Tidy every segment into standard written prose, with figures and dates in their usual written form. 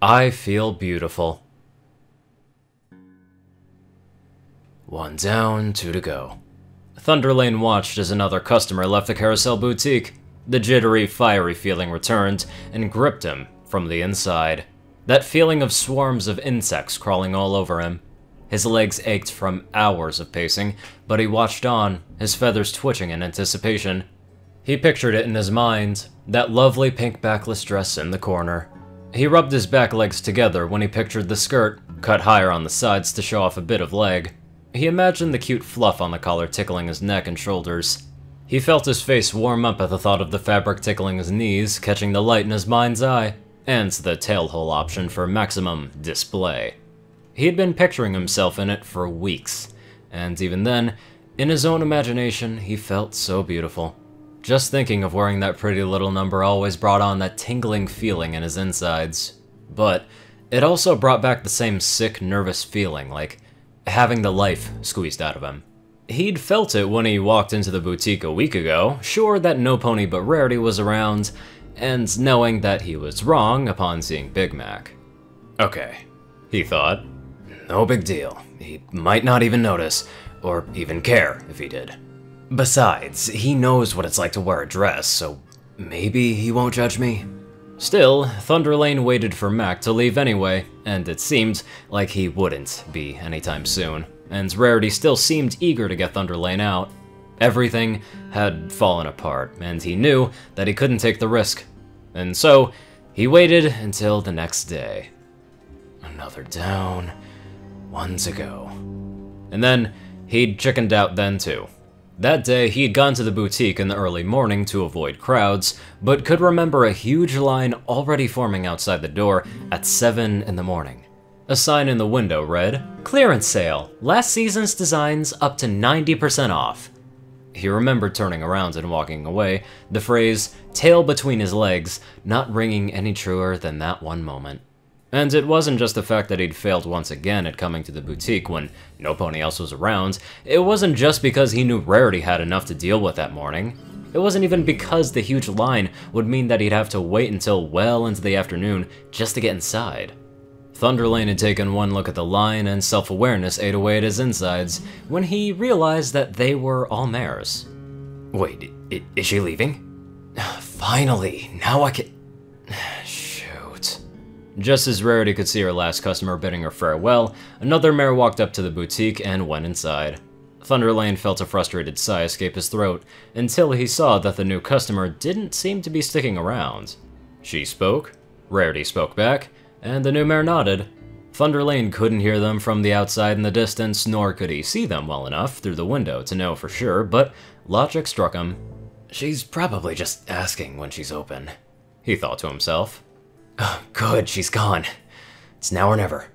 I feel beautiful. 1 down, 2 to go. Thunderlane watched as another customer left the carousel boutique. The jittery, fiery feeling returned and gripped him from the inside. That feeling of swarms of insects crawling all over him. His legs ached from hours of pacing, but he watched on, his feathers twitching in anticipation. He pictured it in his mind, that lovely pink backless dress in the corner. He rubbed his back legs together when he pictured the skirt, cut higher on the sides to show off a bit of leg. He imagined the cute fluff on the collar tickling his neck and shoulders. He felt his face warm up at the thought of the fabric tickling his knees, catching the light in his mind's eye, and the tailhole option for maximum display. He had been picturing himself in it for weeks, and even then, in his own imagination, he felt so beautiful. Just thinking of wearing that pretty little number always brought on that tingling feeling in his insides. But it also brought back the same sick, nervous feeling, like having the life squeezed out of him. He'd felt it when he walked into the boutique a week ago, sure that no pony but Rarity was around, and knowing that he was wrong upon seeing Big Mac. Okay, he thought. No big deal. He might not even notice, or even care if he did. Besides, he knows what it's like to wear a dress, so maybe he won't judge me. Still, Thunderlane waited for Mac to leave anyway, and it seemed like he wouldn't be anytime soon, and Rarity still seemed eager to get Thunderlane out. Everything had fallen apart, and he knew that he couldn't take the risk. And so, he waited until the next day. Another down, 1 to go. And then, he'd chickened out then too. That day, he'd gone to the boutique in the early morning to avoid crowds, but could remember a huge line already forming outside the door at 7 in the morning. A sign in the window read, "Clearance sale, last season's designs up to 90% off." He remembered turning around and walking away, the phrase, tail between his legs, not ringing any truer than that one moment. And it wasn't just the fact that he'd failed once again at coming to the boutique when no pony else was around. It wasn't just because he knew Rarity had enough to deal with that morning. It wasn't even because the huge line would mean that he'd have to wait until well into the afternoon just to get inside. Thunderlane had taken one look at the line and self-awareness ate away at his insides when he realized that they were all mares. Wait, is she leaving? Finally, now I can... Shoot. Just as Rarity could see her last customer bidding her farewell, another mare walked up to the boutique and went inside. Thunderlane felt a frustrated sigh escape his throat, until he saw that the new customer didn't seem to be sticking around. She spoke, Rarity spoke back, and the new mare nodded. Thunderlane couldn't hear them from the outside in the distance, nor could he see them well enough through the window to know for sure, but logic struck him. She's probably just asking when she's open, he thought to himself. Oh, good, she's gone. It's now or never.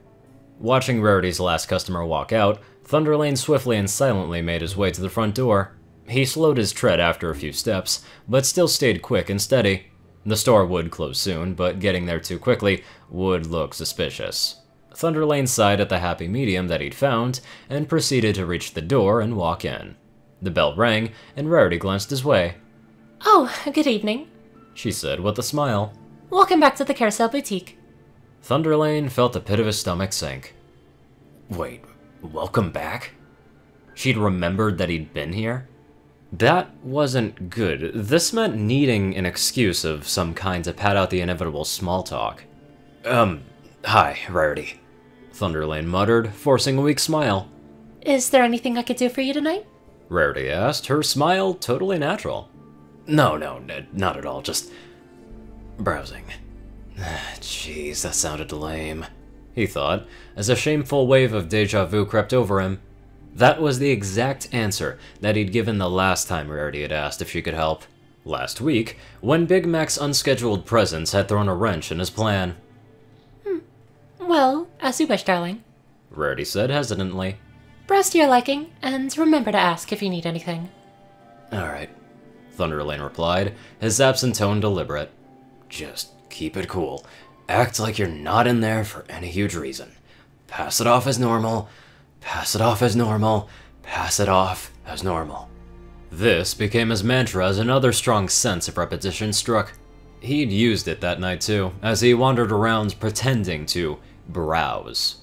Watching Rarity's last customer walk out, Thunderlane swiftly and silently made his way to the front door. He slowed his tread after a few steps, but still stayed quick and steady. The store would close soon, but getting there too quickly would look suspicious. Thunderlane sighed at the happy medium that he'd found, and proceeded to reach the door and walk in. The bell rang, and Rarity glanced his way. Oh, good evening, she said with a smile. Welcome back to the Carousel Boutique. Thunderlane felt the pit of his stomach sink. Wait, welcome back? She'd remembered that he'd been here? That wasn't good. This meant needing an excuse of some kind to pad out the inevitable small talk. Hi, Rarity, Thunderlane muttered, forcing a weak smile. Is there anything I could do for you tonight? Rarity asked, her smile totally natural. No, not at all, just browsing. Jeez, that sounded lame, he thought, as a shameful wave of déjà vu crept over him. That was the exact answer that he'd given the last time Rarity had asked if she could help. Last week, when Big Mac's unscheduled presence had thrown a wrench in his plan. Well, as you wish, darling, Rarity said hesitantly. Browse to your liking, and remember to ask if you need anything. Alright, Thunderlane replied, his absent tone deliberate. Just keep it cool. Act like you're not in there for any huge reason. Pass it off as normal. Pass it off as normal. Pass it off as normal. This became his mantra as another strong sense of repetition struck. He'd used it that night too, as he wandered around pretending to browse.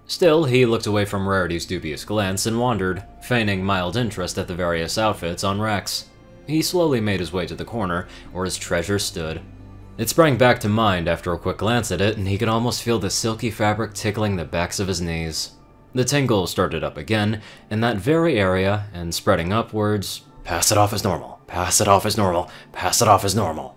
Still, he looked away from Rarity's dubious glance and wandered, feigning mild interest at the various outfits on racks. He slowly made his way to the corner where his treasure stood. It sprang back to mind after a quick glance at it, and he could almost feel the silky fabric tickling the backs of his knees. The tingle started up again in that very area, and spreading upwards, "Pass it off as normal, pass it off as normal, pass it off as normal."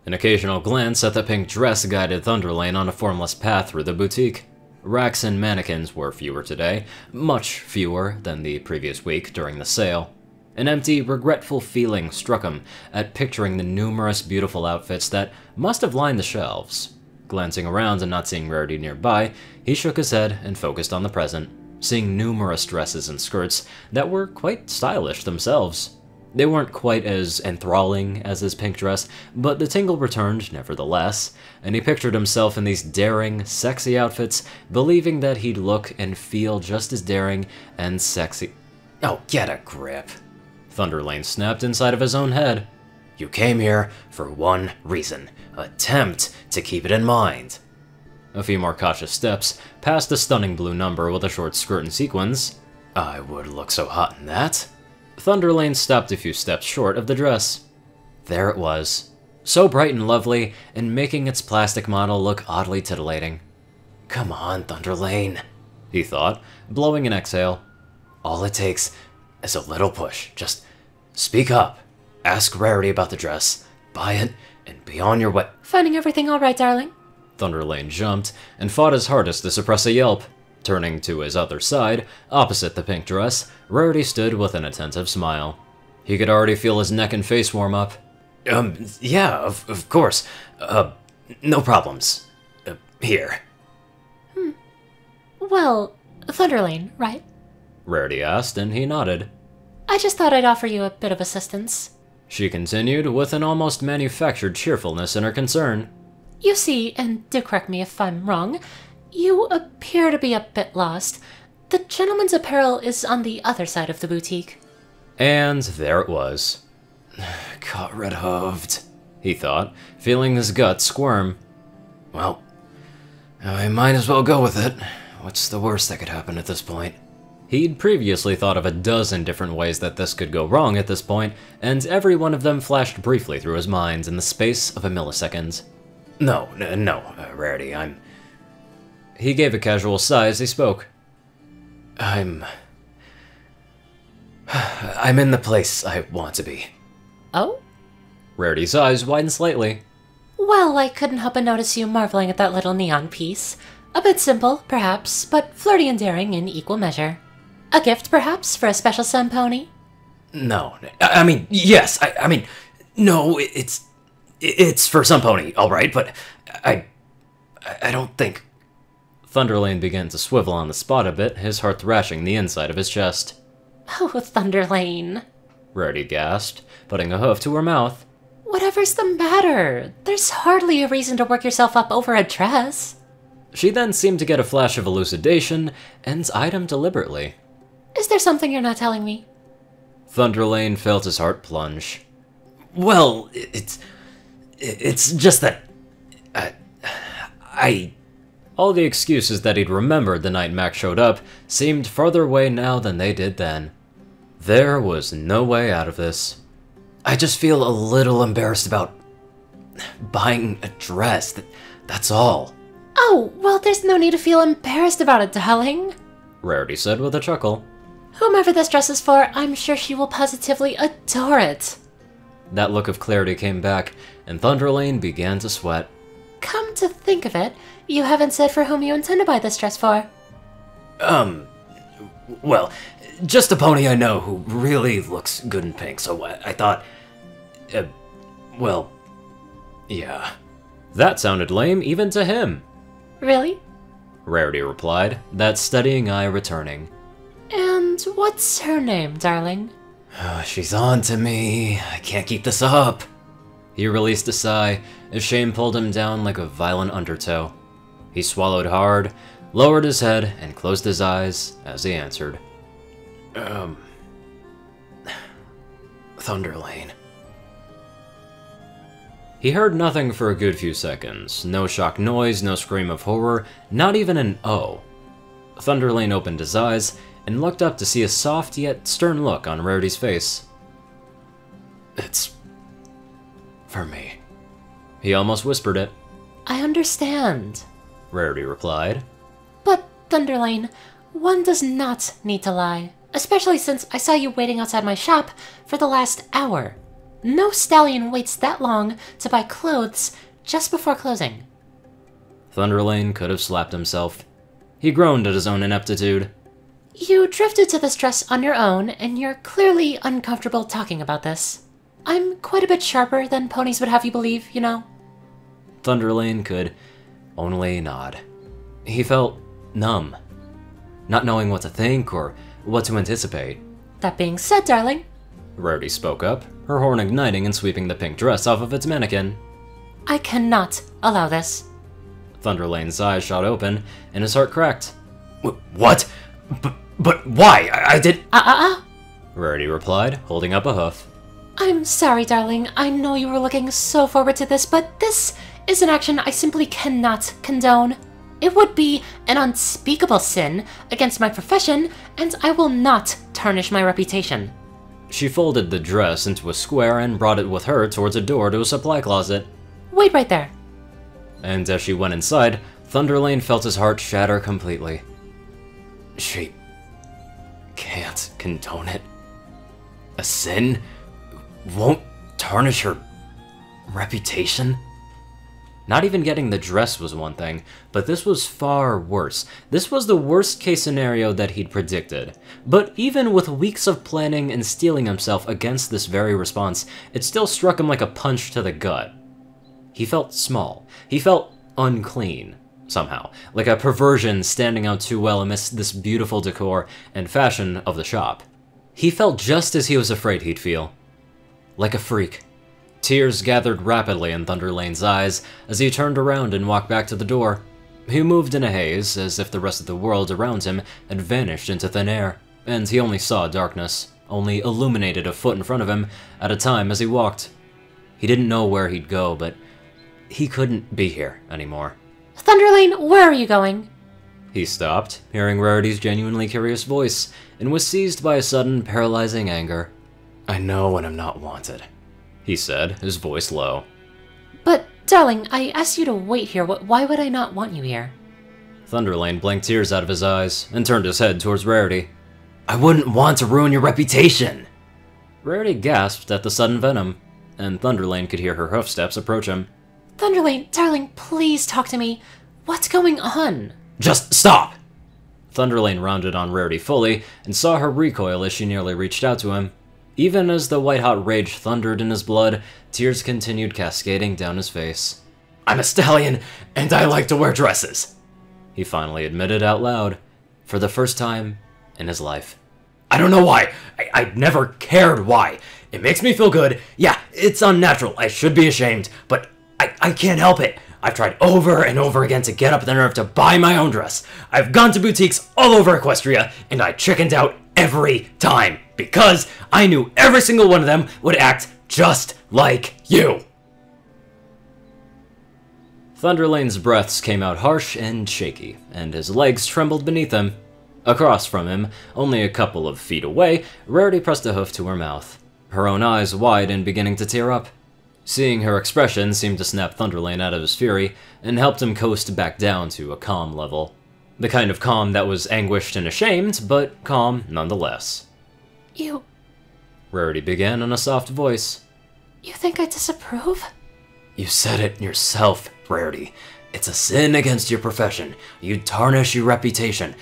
An occasional glance at the pink dress guided Thunderlane on a formless path through the boutique. Racks and mannequins were fewer today, much fewer than the previous week during the sale. An empty, regretful feeling struck him at picturing the numerous beautiful outfits that must have lined the shelves. Glancing around and not seeing Rarity nearby, he shook his head and focused on the present, seeing numerous dresses and skirts that were quite stylish themselves. They weren't quite as enthralling as his pink dress, but the tingle returned nevertheless, and he pictured himself in these daring, sexy outfits, believing that he'd look and feel just as daring and sexy. Oh, get a grip. Thunderlane snapped inside of his own head. You came here for one reason. Attempt to keep it in mind. A few more cautious steps, past the stunning blue number with a short skirt and sequins. I would look so hot in that. Thunderlane stopped a few steps short of the dress. There it was, so bright and lovely, and making its plastic model look oddly titillating. Come on, Thunderlane, he thought, blowing an exhale. All it takes is a little push. Just speak up. Ask Rarity about the dress. Buy it, and be on your way. Finding everything all right, darling? Thunderlane jumped, and fought his hardest to suppress a yelp. Turning to his other side, opposite the pink dress, Rarity stood with an attentive smile. He could already feel his neck and face warm up. Yeah, of course. No problems. Here. Well, Thunderlane, right? Rarity asked, and he nodded. I just thought I'd offer you a bit of assistance. She continued, with an almost manufactured cheerfulness in her concern. You see, and do correct me if I'm wrong, you appear to be a bit lost. The gentleman's apparel is on the other side of the boutique. And there it was. Caught red-hooved, he thought, feeling his gut squirm. Well, I might as well go with it. What's the worst that could happen at this point? He'd previously thought of a dozen different ways that this could go wrong at this point, and every one of them flashed briefly through his mind in the space of a millisecond. No, Rarity, He gave a casual sigh as he spoke. I'm in the place I want to be. Oh? Rarity's eyes widened slightly. Well, I couldn't help but notice you marveling at that little neon piece. A bit simple, perhaps, but flirty and daring in equal measure. A gift, perhaps, for a special sun pony? No, yes, no, it's for some pony, all right, but I don't think... Thunderlane began to swivel on the spot a bit, his heart thrashing the inside of his chest. Oh, Thunderlane, Rarity gasped, putting a hoof to her mouth. Whatever's the matter? There's hardly a reason to work yourself up over a dress. She then seemed to get a flash of elucidation, and eyed him deliberately. Is there something you're not telling me? Thunderlane felt his heart plunge. Well, it's just that... All the excuses that he'd remembered the night Mac showed up seemed farther away now than they did then. There was no way out of this. I just feel a little embarrassed about buying a dress, that's all. Oh, well, there's no need to feel embarrassed about it, darling, Rarity said with a chuckle. Whomever this dress is for, I'm sure she will positively adore it. That look of clarity came back, and Thunderlane began to sweat. Come to think of it, you haven't said for whom you intend to buy this dress for. Well, just a pony I know who really looks good in pink, so I thought... well, yeah. That sounded lame even to him. Really? Rarity replied, that steadying eye returning. And what's her name, darling? She's on to me. I can't keep this up. He released a sigh as shame pulled him down like a violent undertow. He swallowed hard, lowered his head, and closed his eyes as he answered. Thunderlane. He heard nothing for a good few seconds. No shock noise, no scream of horror, not even an "oh." Thunderlane opened his eyes and looked up to see a soft yet stern look on Rarity's face. "It's for me." He almost whispered it. I understand, Rarity replied. but Thunderlane, one does not need to lie, especially since I saw you waiting outside my shop for the last hour. No stallion waits that long to buy clothes just before closing. Thunderlane could have slapped himself. He groaned at his own ineptitude. You drifted to this dress on your own, and you're clearly uncomfortable talking about this. I'm quite a bit sharper than ponies would have you believe, you know? Thunderlane could only nod. He felt numb, not knowing what to think or what to anticipate. That being said, darling, Rarity spoke up, her horn igniting and sweeping the pink dress off of its mannequin. I cannot allow this. Thunderlane's eyes shot open, and his heart cracked. What? But why? I did— Rarity replied, holding up a hoof. I'm sorry, darling. I know you were looking so forward to this, but this is an action I simply cannot condone. It would be an unspeakable sin against my profession, and I will not tarnish my reputation. She folded the dress into a square and brought it with her towards a door to a supply closet. Wait right there. And as she went inside, Thunderlane felt his heart shatter completely. She can't condone it. A sin won't tarnish her reputation? Not even getting the dress was one thing, but this was far worse. This was the worst case scenario that he'd predicted. But even with weeks of planning and steeling himself against this very response, it still struck him like a punch to the gut. He felt small. He felt unclean, somehow, like a perversion standing out too well amidst this beautiful decor and fashion of the shop. He felt just as he was afraid he'd feel. Like a freak. Tears gathered rapidly in Thunderlane's eyes as he turned around and walked back to the door. He moved in a haze, as if the rest of the world around him had vanished into thin air, and he only saw darkness, only illuminated a foot in front of him at a time as he walked. He didn't know where he'd go, but he couldn't be here anymore. Thunderlane, where are you going? He stopped, hearing Rarity's genuinely curious voice, and was seized by a sudden, paralyzing anger. I know when I'm not wanted, he said, his voice low. But, darling, I asked you to wait here. Why would I not want you here? Thunderlane blinked tears out of his eyes and turned his head towards Rarity. I wouldn't want to ruin your reputation! Rarity gasped at the sudden venom, and Thunderlane could hear her hoofsteps approach him. Thunderlane, darling, please talk to me. What's going on? Just stop! Thunderlane rounded on Rarity fully and saw her recoil as she nearly reached out to him. Even as the white-hot rage thundered in his blood, tears continued cascading down his face. I'm a stallion, and I like to wear dresses, he finally admitted out loud, for the first time in his life. I don't know why. I never cared why. It makes me feel good. Yeah, it's unnatural. I should be ashamed, but I can't help it. I've tried over and over again to get up the nerve to buy my own dress. I've gone to boutiques all over Equestria, and I chickened out every time, because I knew every single one of them would act just like you. Thunderlane's breaths came out harsh and shaky, and his legs trembled beneath him. Across from him, only a couple of feet away, Rarity pressed a hoof to her mouth, her own eyes wide and beginning to tear up. Seeing her expression seemed to snap Thunderlane out of his fury, and helped him coast back down to a calm level. The kind of calm that was anguished and ashamed, but calm nonetheless. You... Rarity began in a soft voice. You think I disapprove? You said it yourself, Rarity. It's a sin against your profession. You'd tarnish your reputation.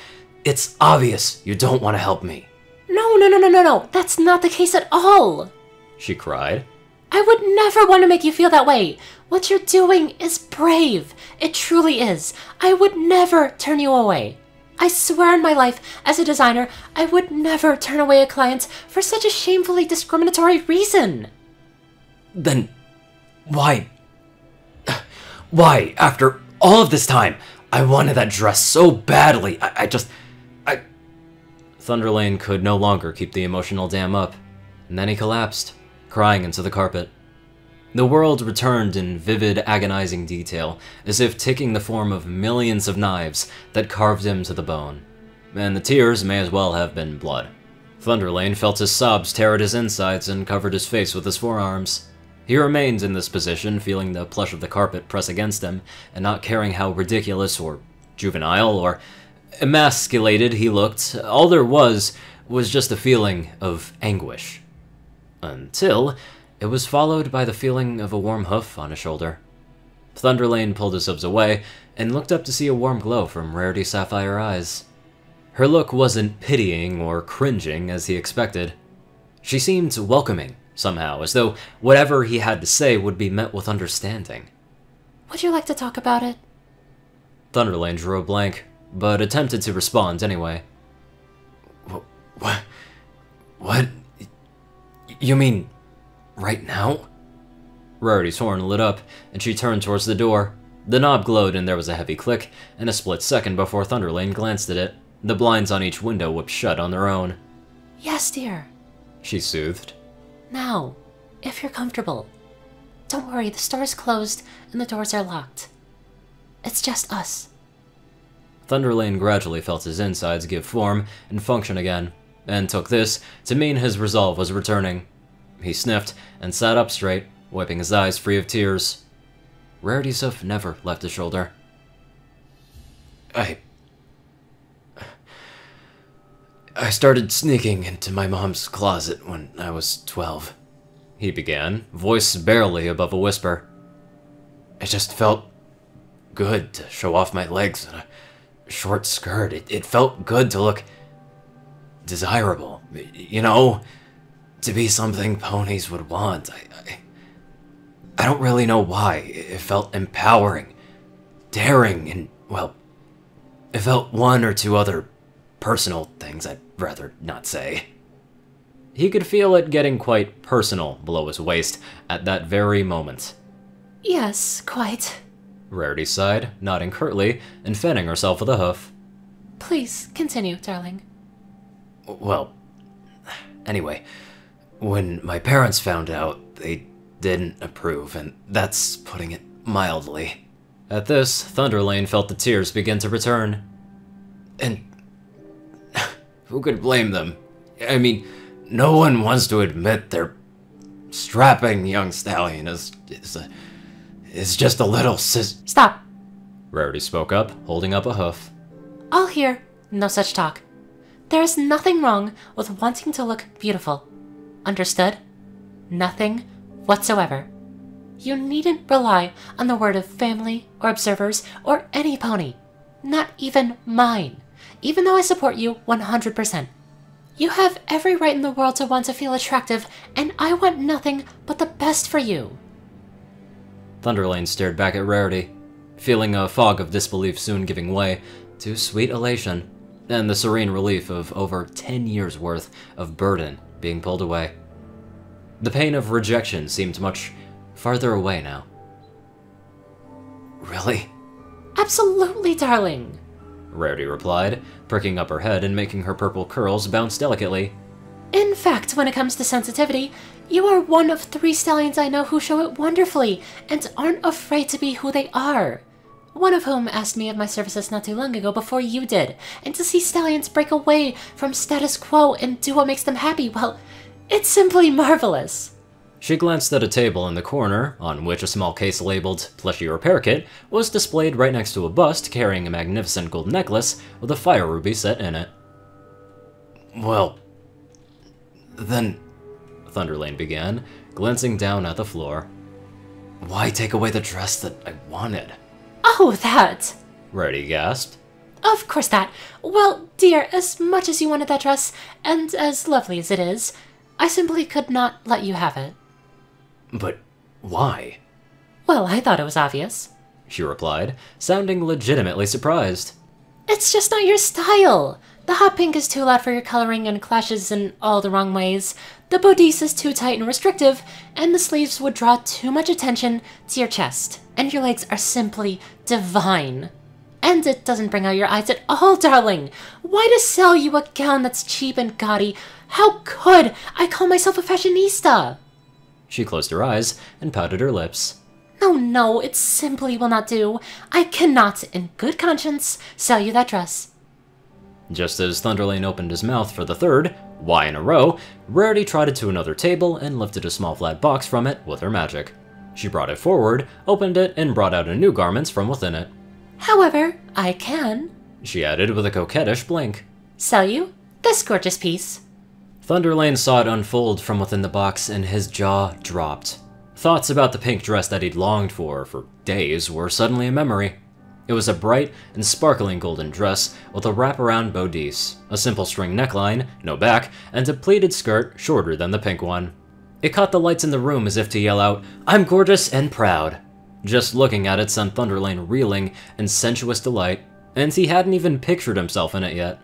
It's obvious you don't want to help me. No, that's not the case at all! She cried. I would never want to make you feel that way. What you're doing is brave. It truly is. I would never turn you away. I swear on my life, as a designer, I would never turn away a client for such a shamefully discriminatory reason. Then, why? Why, after all of this time? I wanted that dress so badly. I Thunderlane could no longer keep the emotional dam up, and then he collapsed, crying into the carpet. The world returned in vivid, agonizing detail, as if taking the form of millions of knives that carved him to the bone. And the tears may as well have been blood. Thunderlane felt his sobs tear at his insides and covered his face with his forearms. He remained in this position, feeling the plush of the carpet press against him, and not caring how ridiculous or juvenile or emasculated he looked. All there was just a feeling of anguish. Until it was followed by the feeling of a warm hoof on his shoulder. Thunderlane pulled his hooves away and looked up to see a warm glow from Rarity's sapphire eyes. Her look wasn't pitying or cringing as he expected. She seemed welcoming, somehow, as though whatever he had to say would be met with understanding. Would you like to talk about it? Thunderlane drew a blank, but attempted to respond anyway. What? You mean, right now? Rarity's horn lit up, and she turned towards the door. The knob glowed and there was a heavy click, and a split second before Thunderlane glanced at it. The blinds on each window whipped shut on their own. Yes, dear. She soothed. Now, if you're comfortable. Don't worry, the store is closed and the doors are locked. It's just us. Thunderlane gradually felt his insides give form and function again, and took this to mean his resolve was returning. He sniffed and sat up straight, wiping his eyes free of tears. Rarity's hoof never left his shoulder. I started sneaking into my mom's closet when I was 12, he began, voice barely above a whisper. It just felt good to show off my legs in a short skirt. It felt good to look desirable, you know, to be something ponies would want. I don't really know why. It felt empowering, daring, and, well, it felt one or two other personal things I'd rather not say. He could feel it getting quite personal below his waist at that very moment. Yes, quite. Rarity sighed, nodding curtly and fanning herself with a hoof. Please, continue, darling. Well, anyway, when my parents found out, they didn't approve, and that's putting it mildly. At this, Thunderlane felt the tears begin to return. And who could blame them? I mean, no one wants to admit their strapping young stallion is just a little Stop! Rarity spoke up, holding up a hoof. I'll hear no such talk. There is nothing wrong with wanting to look beautiful. Understood? Nothing whatsoever. You needn't rely on the word of family or observers or any pony. Not even mine. Even though I support you 100%. You have every right in the world to want to feel attractive, and I want nothing but the best for you. Thunderlane stared back at Rarity, feeling a fog of disbelief soon giving way to sweet elation, and the serene relief of over 10 years' worth of burden being pulled away. The pain of rejection seemed much farther away now. Really? Absolutely, darling. Rarity replied, pricking up her head and making her purple curls bounce delicately. In fact, when it comes to sensitivity, you are one of 3 stallions I know who show it wonderfully and aren't afraid to be who they are. One of whom asked me of my services not too long ago before you did, and to see stallions break away from status quo and do what makes them happy, well, it's simply marvelous. She glanced at a table in the corner, on which a small case labeled Plushie Repair Kit was displayed right next to a bust carrying a magnificent gold necklace with a fire ruby set in it. Well, then, Thunderlane began, glancing down at the floor. Why take away the dress that I wanted? Oh, that! Rarity gasped. Of course that. Well, dear, as much as you wanted that dress, and as lovely as it is, I simply could not let you have it. But why? Well, I thought it was obvious, she replied, sounding legitimately surprised. It's just not your style. The hot pink is too loud for your coloring and clashes in all the wrong ways. The bodice is too tight and restrictive, and the sleeves would draw too much attention to your chest. And your legs are simply divine. And it doesn't bring out your eyes at all, darling. Why to sell you a gown that's cheap and gaudy? How could I call myself a fashionista? She closed her eyes and pouted her lips. No, no, it simply will not do. I cannot, in good conscience, sell you that dress. Just as Thunderlane opened his mouth for the third, why in a row, Rarity trotted to another table and lifted a small flat box from it with her magic. She brought it forward, opened it, and brought out a new garment from within it. However, I can, she added with a coquettish blink, sell you this gorgeous piece. Thunderlane saw it unfold from within the box and his jaw dropped. Thoughts about the pink dress that he'd longed for days were suddenly a memory. It was a bright and sparkling golden dress with a wraparound bodice, a simple string neckline, no back, and a pleated skirt shorter than the pink one. It caught the lights in the room as if to yell out, "I'm gorgeous and proud." Just looking at it sent Thunderlane reeling in sensuous delight, and he hadn't even pictured himself in it yet.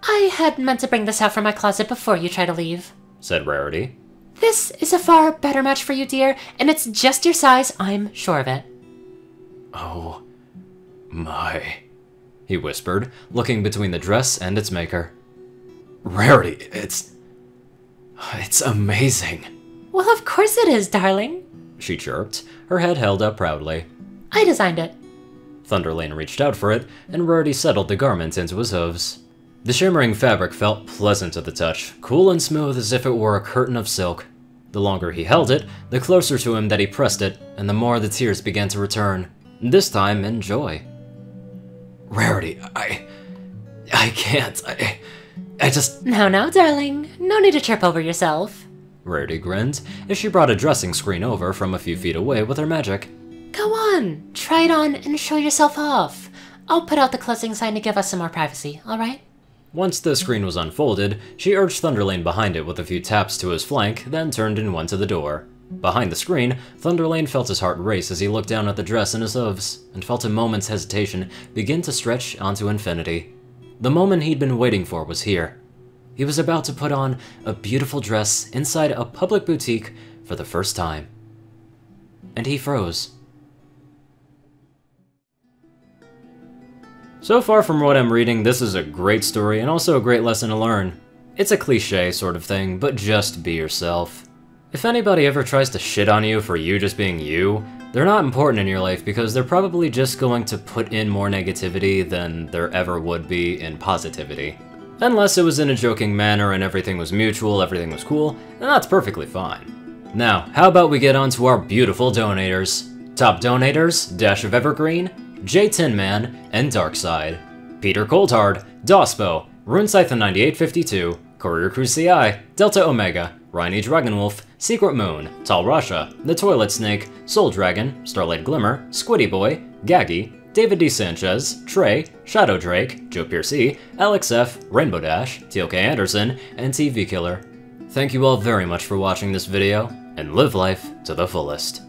I had meant to bring this out from my closet before you try to leave, said Rarity. This is a far better match for you, dear, and it's just your size, I'm sure of it. Oh my, he whispered, looking between the dress and its maker. Rarity, it's amazing. Well, of course it is, darling, she chirped, her head held up proudly. I designed it. Thunderlane reached out for it, and Rarity settled the garment into his hooves. The shimmering fabric felt pleasant to the touch, cool and smooth as if it were a curtain of silk. The longer he held it, the closer to him that he pressed it, and the more the tears began to return, this time in joy. Rarity, I can't, I just... Now, darling, no need to trip over yourself. Rarity grinned as she brought a dressing screen over from a few feet away with her magic. Go on, try it on and show yourself off. I'll put out the closing sign to give us some more privacy, alright? Once the screen was unfolded, she urged Thunderlane behind it with a few taps to his flank, then turned and went to the door. Behind the screen, Thunderlane felt his heart race as he looked down at the dress in his hooves, and felt a moment's hesitation begin to stretch onto infinity. The moment he'd been waiting for was here. He was about to put on a beautiful dress inside a public boutique for the first time. And he froze. So far from what I'm reading, this is a great story and also a great lesson to learn. It's a cliche sort of thing, but just be yourself. If anybody ever tries to shit on you for you just being you, they're not important in your life because they're probably just going to put in more negativity than there ever would be in positivity. Unless it was in a joking manner and everything was mutual, everything was cool, then that's perfectly fine. Now, how about we get on to our beautiful donators? Top donators, Dash of Evergreen, J Tin Man, and Darkside. Peter Coulthard, dospo, RuneScythe9852, CourierCruz CI, Delta Omega, Rhynie Dragonwolf, Secret Moon, Tall Russia, The Toilet Snake, Soul Dragon, Starlight Glimmer, Squiddy Boy, Gaggy, David D. Sanchez, Trey, Shadow Drake, Joe Piercy, Alex F., Rainbow Dash, TLK Anderson, and TV Killer. Thank you all very much for watching this video, and live life to the fullest.